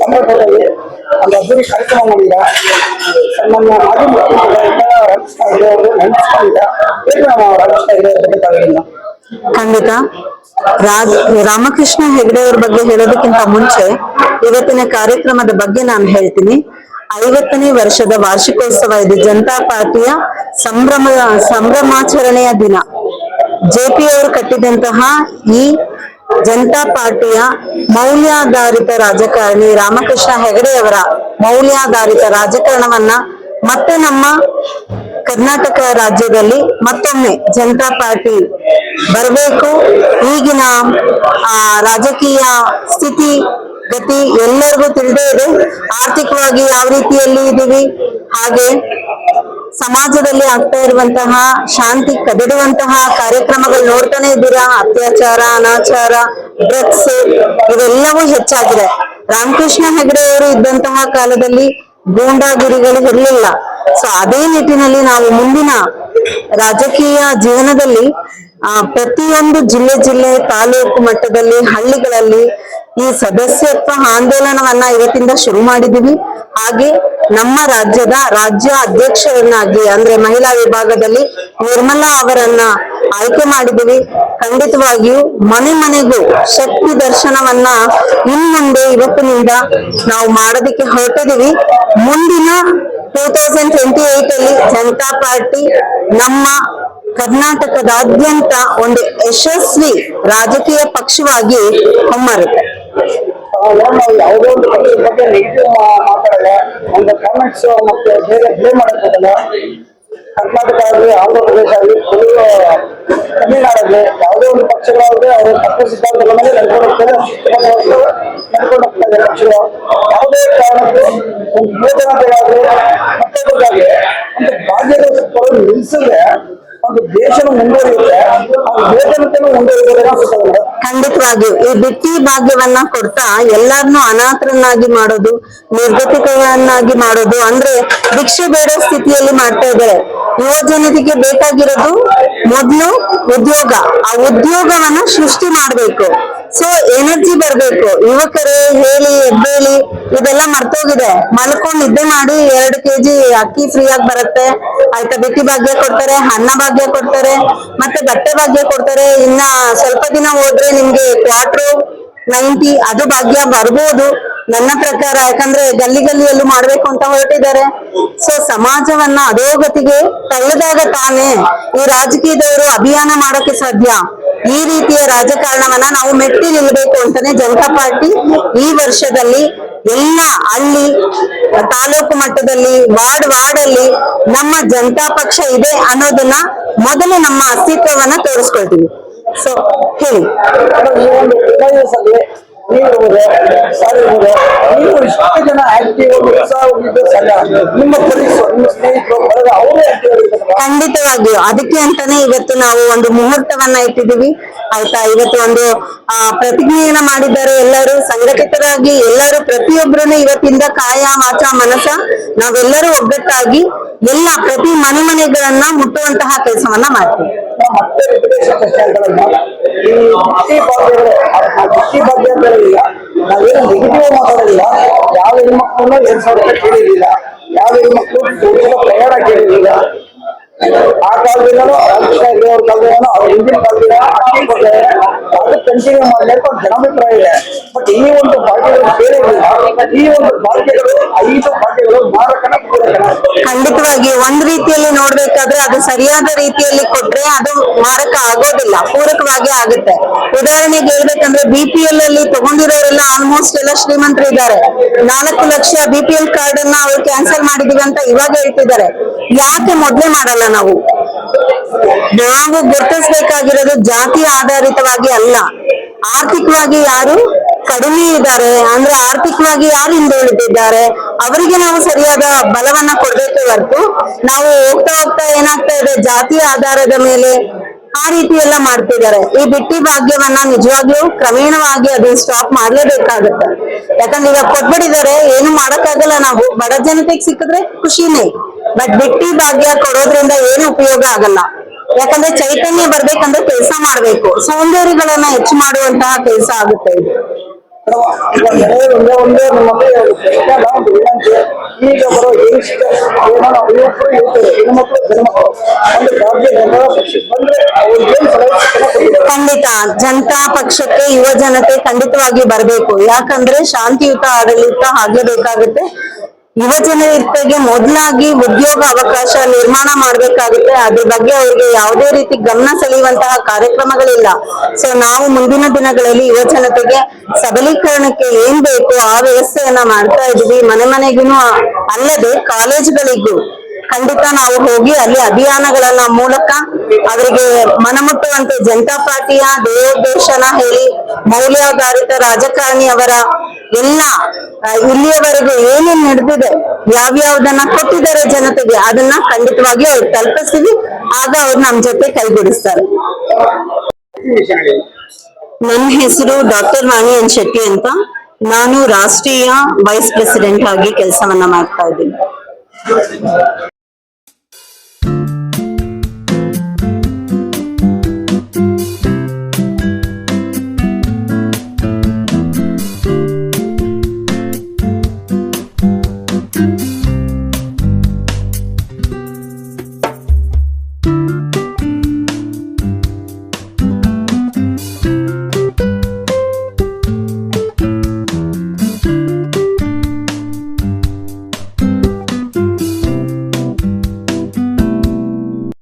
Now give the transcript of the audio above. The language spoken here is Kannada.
ಸಂದರ್ಭದಲ್ಲಿ ಒಂದು ಅದ್ದೂರಿ ಕಾರ್ಯಕ್ರಮ ಮಾಡಿದ ನಮ್ಮ ಮಾಜಿ ಮುಖ್ಯಮಂತ್ರಿಗಳಿಂದ ನೆನಪಿಸ್ಕೊಂಡಿದ್ದ ಖಂಡಿತ ರಾಮಕೃಷ್ಣ ಹೆಗಡೆ ಅವ್ರ ಬಗ್ಗೆ ಹೇಳೋದಕ್ಕಿಂತ ಮುಂಚೆ ಇವತ್ತಿನ ಕಾರ್ಯಕ್ರಮದ ಬಗ್ಗೆ ನಾನು ಹೇಳ್ತೀನಿ. 50ನೇ ವರ್ಷದ ವಾರ್ಷಿಕೋತ್ಸವ ಇದೆ. ಜನತಾ ಪಾರ್ಟಿಯ ಸಂಭ್ರಮಾಚರಣೆಯ ದಿನ. ಜೆಪಿ ಅವರು ಕಟ್ಟಿದಂತಹ ಈ ಜನತಾ ಪಾರ್ಟಿಯ ಮೌಲ್ಯಾಧಾರಿತ ರಾಜಕಾರಣಿ ರಾಮಕೃಷ್ಣ ಹೆಗಡೆ ಅವರ ಮೌಲ್ಯಾಧಾರಿತ ರಾಜಕಾರಣವನ್ನ ಮತ್ತೆ ನಮ್ಮ ಕರ್ನಾಟಕ ರಾಜ್ಯದಲ್ಲಿ ಮತ್ತೊಮ್ಮೆ ಜನತಾ ಪಾರ್ಟಿ ಬರಬೇಕು. ಈಗಿನ ರಾಜಕೀಯ ಸ್ಥಿತಿ ಗತಿ ಎಲ್ಲರಿಗೂ ತಿಳಿದೇ ಇದೆ. ಆರ್ಥಿಕವಾಗಿ ಯಾವ ರೀತಿಯಲ್ಲಿ ಇದೀವಿ, ಹಾಗೆ ಸಮಾಜದಲ್ಲಿ ಆಗ್ತಾ ಇರುವಂತಹ ಶಾಂತಿ ಕದಡುವಂತಹ ಕಾರ್ಯಕ್ರಮಗಳು ನೋಡ್ತಾನೆ ಇದ್ದೀರಾ. ಅತ್ಯಾಚಾರ, ಅನಾಚಾರ, ಡ್ರಗ್ಸ್ ಇವೆಲ್ಲವೂ ಹೆಚ್ಚಾಗಿದೆ. ರಾಮಕೃಷ್ಣ ಹೆಗಡೆ ಅವರು ಇದ್ದಂತಹ ಕಾಲದಲ್ಲಿ ಗೂಂಡಾಗಿರಿಗಳು ಇರಲಿಲ್ಲ. ಸೊ ಅದೇ ನಿಟ್ಟಿನಲ್ಲಿ ನಾವು ಮುಂದಿನ ರಾಜಕೀಯ ಜೀವನದಲ್ಲಿ ಪ್ರತಿಯೊಂದು ಜಿಲ್ಲೆ ತಾಲೂಕು ಮಟ್ಟದಲ್ಲಿ ಹಳ್ಳಿಗಳಲ್ಲಿ ಈ ಸದಸ್ಯತ್ವ ಆಂದೋಲನವನ್ನ ಇವತ್ತಿಂದ ಶುರು ಮಾಡಿದೀವಿ. ಹಾಗೆ ನಮ್ಮ ರಾಜ್ಯದ ರಾಜ್ಯ ಅಧ್ಯಕ್ಷರನ್ನಾಗಿ ಅಂದ್ರೆ ಮಹಿಳಾ ವಿಭಾಗದಲ್ಲಿ ನಿರ್ಮಲಾ ಅವರನ್ನ ಆಯ್ಕೆ ಮಾಡಿದೀವಿ. ಖಂಡಿತವಾಗಿಯೂ ಮನೆ ಮನೆಗೂ ಶಕ್ತಿ ದರ್ಶನವನ್ನ ಇನ್ಮುಂದೆ ಇವತ್ತಿನಿಂದ ನಾವು ಮಾಡೋದಕ್ಕೆ ಹೊರಟಿದೀವಿ. ಮುಂದಿನ 2028 ಅಲ್ಲಿ ಜನತಾ ಪಾರ್ಟಿ ನಮ್ಮ ಕರ್ನಾಟಕದಾದ್ಯಂತ ಒಂದು ಯಶಸ್ವಿ ರಾಜಕೀಯ ಪಕ್ಷವಾಗಿ ಹೊಮ್ಮರುತ್ತೆ. ಯಾವುದೋ ಒಂದು ಪಕ್ಷದ ಬಗ್ಗೆ ನೆಗೆಟಿವ್ ಮಾತಾಡಲ್ಲ, ಒಂದು ಕಾಮೆಂಟ್ಸ್ ಮತ್ತೆ ಬೇರೆ ಬ್ಲೇಮ್ ಮಾಡಕ್ ಹೋಗಲ್ಲ. ಕರ್ನಾಟಕ ಆಗಲಿ, ಆಂಧ್ರ ಪ್ರದೇಶ ಆಗಲಿ, ತಮಿಳುನಾಡಾಗಲಿ ಯಾವುದೇ ಒಂದು ಪಕ್ಷಗಳಾಗಲಿ ಅವರು ತತ್ವ ಸಿದ್ಧಾಂತಗಳ ಮೇಲೆ ನಡ್ಕೊಂಡು ಹೋಗ್ತಾರೆ ಪಕ್ಷಗಳು. ಯಾವುದೇ ಕಾರಣಕ್ಕೂ ಒಂದು ಯೋಜನೆಗಳಾಗಲಿ ಮತ್ತೊಬ್ಬರಿಗಾಗಲಿ ಒಂದು ಭಾಗ್ಯಗಳು ನಿಲ್ಲಿಸಿದ್ರೆ ಒಂದು ದೇಶನ ಮುಂದುವರಿಯುತ್ತೆ, ಯೋಜನೆಯನ್ನು ಮುಂದುವರಿಯುತ್ತದೆ. ಖಂಡಿತವಾಗಿಯೂ ಈ ಬಿಟ್ಟಿ ಭಾಗ್ಯವನ್ನ ಕೊಡ್ತಾ ಎಲ್ಲಾರನ್ನೂ ಅನಾಥರನ್ನಾಗಿ ಮಾಡೋದು, ನಿರ್ಗತಿಕರನ್ನಾಗಿ ಮಾಡೋದು, ಅಂದ್ರೆ ಭಿಕ್ಷೆ ಬೇಡೋ ಸ್ಥಿತಿಯಲ್ಲಿ ಮಾಡ್ತಾ ಇದ್ದಾರೆ. ಯುವ ಜನತೆಗೆ ಬೇಕಾಗಿರೋದು ಮೊದಲು ಉದ್ಯೋಗ. ಆ ಉದ್ಯೋಗವನ್ನ ಸೃಷ್ಟಿ ಮಾಡ್ಬೇಕು. ಸೊ ಎನರ್ಜಿ ಬರ್ಬೇಕು. ಯುವಕರೇ ಹೇಳಿ ಎದ್ದೇಳಿ ಇದೆಲ್ಲ ಮರ್ತೋಗಿದೆ. ಮಲ್ಕೊಂಡ್ ನಿದ್ದೆ ಮಾಡಿ 2 kg ಅಕ್ಕಿ ಫ್ರೀ ಆಗಿ ಬರುತ್ತೆ, ಆಯ್ತಾ. ಬಿಟ್ಟಿ ಭಾಗ್ಯ ಕೊಡ್ತಾರೆ, ಅನ್ನ ಭಾಗ್ಯ ಕೊಡ್ತಾರೆ, ಮತ್ತೆ ಬಟ್ಟೆ ಭಾಗ್ಯ ಕೊಡ್ತಾರೆ. ಇನ್ನ ಸ್ವಲ್ಪ ದಿನ ಹೋದ್ರೆ ನಿಮ್ಗೆ Q90 ಅದು ಭಾಗ್ಯ ಬರ್ಬೋದು ನನ್ನ ಪ್ರಕಾರ. ಯಾಕಂದ್ರೆ ಗಲ್ಲಿಯಲ್ಲೂ ಮಾಡ್ಬೇಕು ಅಂತ ಹೊರಟಿದ್ದಾರೆ. ಸೊ ಸಮಾಜವನ್ನ ಅಧೋಗತಿಗೆ ತಳ್ಳದಾಗ ತಾನೇ ಈ ರಾಜಕೀಯದವರು ಅಭಿಯಾನ ಮಾಡೋಕೆ ಸಾಧ್ಯ. ಈ ರೀತಿಯ ರಾಜಕಾರಣವನ್ನ ನಾವು ಮೆಟ್ಟಿ ನಿಲ್ಲಬೇಕು ಅಂತಾನೆ ಜನತಾ ಪಾರ್ಟಿ ಈ ವರ್ಷದಲ್ಲಿ ಎಲ್ಲ ಹಳ್ಳಿ ತಾಲೂಕು ಮಟ್ಟದಲ್ಲಿ ವಾರ್ಡ್ ಅಲ್ಲಿ ನಮ್ಮ ಜನತಾ ಪಕ್ಷ ಇದೆ ಅನ್ನೋದನ್ನ ಮೊದಲು ನಮ್ಮ ಅಸ್ತಿತ್ವವನ್ನ ತೋರಿಸ್ಕೊಳ್ತೀವಿ. ಸೊ ಹೇಳಿ, ನೀವು ಇಷ್ಟು ಜನ ಆಕ್ಟಿವ್ ನಿಮ್ಮ ಪೊಲೀಸರು, ನಿಮ್ಮ ಸ್ನೇಹಿತರು ಅವರೇ ಖಂಡಿತವಾಗಿಯೂ ಅದಕ್ಕೆ ಅಂತಾನೆ ಇವತ್ತು ನಾವು ಒಂದು ಮುಹೂರ್ತವನ್ನ ಇಟ್ಟಿದ್ದೀವಿ, ಆಯ್ತಾ. ಇವತ್ತು ಒಂದು ಪ್ರತಿಜ್ಞೆಯನ್ನ ಮಾಡಿದ್ದಾರೆ. ಎಲ್ಲರೂ ಸಂಘಟಿತರಾಗಿ ಎಲ್ಲರೂ ಪ್ರತಿಯೊಬ್ಬರನ್ನು ಇವತ್ತಿಂದ ಕಾಯ ವಾಚ ಮನಸ ನಾವೆಲ್ಲರೂ ಒಗ್ಗಟ್ಟಾಗಿ ಎಲ್ಲ ಪ್ರತಿ ಮನೆಗಳನ್ನ ಮುಟ್ಟುವಂತಹ ಕೆಲಸವನ್ನ ಮಾಡ್ತೀವಿ. ಮತ್ತೆ ನಾವೇನು ನೆಗೆಟಿವ್ ಮಾತಾಡೋದಿಲ್ಲ. ಯಾವ ಹೆಣ್ಮಕ್ಳನ್ನು 2000 ರೂಪಾಯಿ ಕೇಳಿರಲಿಲ್ಲ, ಯಾವ ಹೆಣ್ಮಕ್ಳು ಪ್ರಯಾಣ ಕೇಳಿರಲಿಲ್ಲ. ಆ ಕಾಲದಿಂದನೂ ರಾಮಕೃಷ್ಣ ಹೆಗಡೆ ಅವ್ರ ಕಾಲದಿಂದನೂ ಅವ್ರ ಹಿಂದಿನ ಕಾಲದಿಂದ ಅದು ಕಂಟಿನ್ಯೂ ಮಾಡಬೇಕು ಅಂತ ಜನಾಭಿಪ್ರಾಯ ಇದೆ. ಬಟ್ ಈ ಒಂದು ಭಾಗ್ಯಗಳು ಕೇಳಿರಲಿಲ್ಲ. ಈ ಒಂದು ಭಾಗ್ಯಗಳು 5 ಭಾಗ್ಯಗಳು ಮಾರಕನ ಪೂರಕನ. ಖಂಡಿತವಾಗಿ ಒಂದ್ ರೀತಿಯಲ್ಲಿ ನೋಡ್ಬೇಕಾದ್ರೆ ಅದು ಸರಿಯಾದ ರೀತಿಯಲ್ಲಿ ಕೊಟ್ರೆ ಅದು ಮಾರಕ ಆಗೋದಿಲ್ಲ, ಪೂರಕವಾಗಿ ಆಗುತ್ತೆ. ಉದಾಹರಣೆಗೆ ಹೇಳ್ಬೇಕಂದ್ರೆ BPL ಅಲ್ಲಿ ತಗೊಂಡಿರೋರೆಲ್ಲ ಆಲ್ಮೋಸ್ಟ್ ಎಲ್ಲ ಶ್ರೀಮಂತರು ಇದ್ದಾರೆ. 4 ಲಕ್ಷ BPL ಕಾರ್ಡ್ ಅನ್ನ ಅವ್ರು ಕ್ಯಾನ್ಸಲ್ ಮಾಡಿದೀವಿ ಅಂತ ಇವಾಗ ಹೇಳ್ತಿದ್ದಾರೆ. ಯಾಕೆ ಮೊದ್ಲೇ ಮಾಡಲ್ಲ? ನಾವು ಗುರುತಿಸಬೇಕಾಗಿರೋದು ಜಾತಿ ಆಧಾರಿತವಾಗಿ ಅಲ್ಲ, ಆರ್ಥಿಕವಾಗಿ ಯಾರು ಕಡಿಮೆ ಇದ್ದಾರೆ ಅಂದ್ರೆ ಆರ್ಥಿಕವಾಗಿ ಯಾರು ಹಿಂದುಳಿದಿದ್ದಾರೆ ಅವರಿಗೆ ನಾವು ಸರಿಯಾದ ಬಲವನ್ನ ಕೊಡ್ಬೇಕೆ ಹೊರತು ನಾವು ಹೋಗ್ತಾ ಏನಾಗ್ತಾ ಇದೆ ಜಾತಿಯ ಆಧಾರದ ಮೇಲೆ ಆ ರೀತಿ ಎಲ್ಲ ಮಾಡ್ತಿದ್ದಾರೆ. ಈ ಬಿಟ್ಟಿ ಭಾಗ್ಯವನ್ನ ನಿಜವಾಗ್ಲೂ ಕ್ರಮೇಣವಾಗಿ ಅದನ್ನ ಸ್ಟಾಪ್ ಮಾಡ್ಲೇಬೇಕಾಗತ್ತೆ. ಯಾಕಂದ್ರೆ ಈಗ ಕೊಟ್ಬಿಟ್ಟಿದ್ದಾರೆ, ಏನು ಮಾಡಕ್ಕಾಗಲ್ಲ. ನಾವು ಬಡ ಜನತೆಗೆ ಸಿಕ್ಕಿದ್ರೆ ಖುಷಿನೇ, ಬಟ್ ಬಿಟ್ಟಿ ಭಾಗ್ಯ ಕೊಡೋದ್ರಿಂದ ಏನು ಉಪಯೋಗ ಆಗಲ್ಲ. ಯಾಕಂದ್ರೆ ಚೈತನ್ಯ ಬರ್ಬೇಕಂದ್ರೆ ಕೆಲಸ ಮಾಡ್ಬೇಕು, ಸೌಂದರ್ಯಗಳನ್ನ ಹೆಚ್ಚು ಮಾಡುವಂತಹ ಕೆಲಸ ಆಗುತ್ತೆ ಇದು. ಒಂದೇ ನಮ್ಮ ಒಂದು ವಿನಂತಿ, ಈಗ ಬರೋ ಯಂಗ್ಸ್ಟರ್ ಏನೋ ನಾವು ಯುವಕರು ಇರ್ತಾರೆ, ಹೆಣ್ಮಕ್ಳು ಗಂಡ್ಮಕ್ಳು ಒಂದು ಭಾರತೀಯ ಜನತಾ ಪಕ್ಷಕ್ಕೆ ಬಂದ್ರೆ ಅವ್ರಿಗೆ ಏನ್ ಸಲಹೆ ಖಂಡಿತ ಜನತಾ ಪಕ್ಷಕ್ಕೆ ಯುವ ಜನತೆ ಖಂಡಿತವಾಗಿ ಬರಬೇಕು. ಯಾಕಂದ್ರೆ ಶಾಂತಿಯುತ ಆಡಳಿತ ಹಾಗೆ ಬೇಕಾಗುತ್ತೆ. ಯುವ ಜನತೆಗೆ ಮೊದಲಾಗಿ ಉದ್ಯೋಗ ಅವಕಾಶ ನಿರ್ಮಾಣ ಮಾಡ್ಬೇಕಾಗುತ್ತೆ. ಅದ್ರ ಬಗ್ಗೆ ಅವ್ರಿಗೆ ಯಾವುದೇ ರೀತಿ ಗಮನ ಸೆಳೆಯುವಂತಹ ಕಾರ್ಯಕ್ರಮಗಳಿಲ್ಲ. ಸೊ ನಾವು ಮುಂದಿನ ದಿನಗಳಲ್ಲಿ ಯುವ ಜನತೆಗೆ ಸಬಲೀಕರಣಕ್ಕೆ ಏನ್ ಬೇಕು ಆ ವ್ಯವಸ್ಥೆಯನ್ನ ಮಾಡ್ತಾ ಇದೀವಿ. ಮನೆ ಮನೆಗೂ ಅಲ್ಲದೆ ಕಾಲೇಜ್ಗಳಿಗೂ ಖಂಡಿತ ನಾವು ಹೋಗಿ ಅಲ್ಲಿ ಅಭಿಯಾನಗಳನ್ನ ಮೂಲಕ ಅವರಿಗೆ ಮನಮುಟ್ಟುವಂತೆ ಜನತಾ ಪಾರ್ಟಿಯ ಧ್ಯೇಯೋದ್ದೇಶನ ಹೇಳಿ, ಮೌಲ್ಯಾಧಾರಿತ ರಾಜಕಾರಣಿಯವರ ಎಲ್ಲ ಇಲ್ಲಿಯವರೆಗೂ ಏನೇನ್ ನಡೆದಿದೆ, ಯಾವ್ಯಾವ್ದನ್ನ ಕೊಟ್ಟಿದ್ದಾರೆ ಜನತೆಗೆ, ಅದನ್ನ ಖಂಡಿತವಾಗಿ ಅವ್ರು ತಲುಪಿಸ್ತೀವಿ. ಆಗ ಅವ್ರು ನಮ್ ಜೊತೆ ಕೈಗೂಡಿಸ್ತಾರೆ. ನನ್ನ ಹೆಸರು ಡಾಕ್ಟರ್ ವಾಣಿ ಎನ್ ಶೆಟ್ಟಿ ಅಂತ. ನಾನು ರಾಷ್ಟ್ರೀಯ ವೈಸ್ ಪ್ರೆಸಿಡೆಂಟ್ ಆಗಿ ಕೆಲಸವನ್ನ ಮಾಡ್ತಾ ಇದ್ದೀನಿ.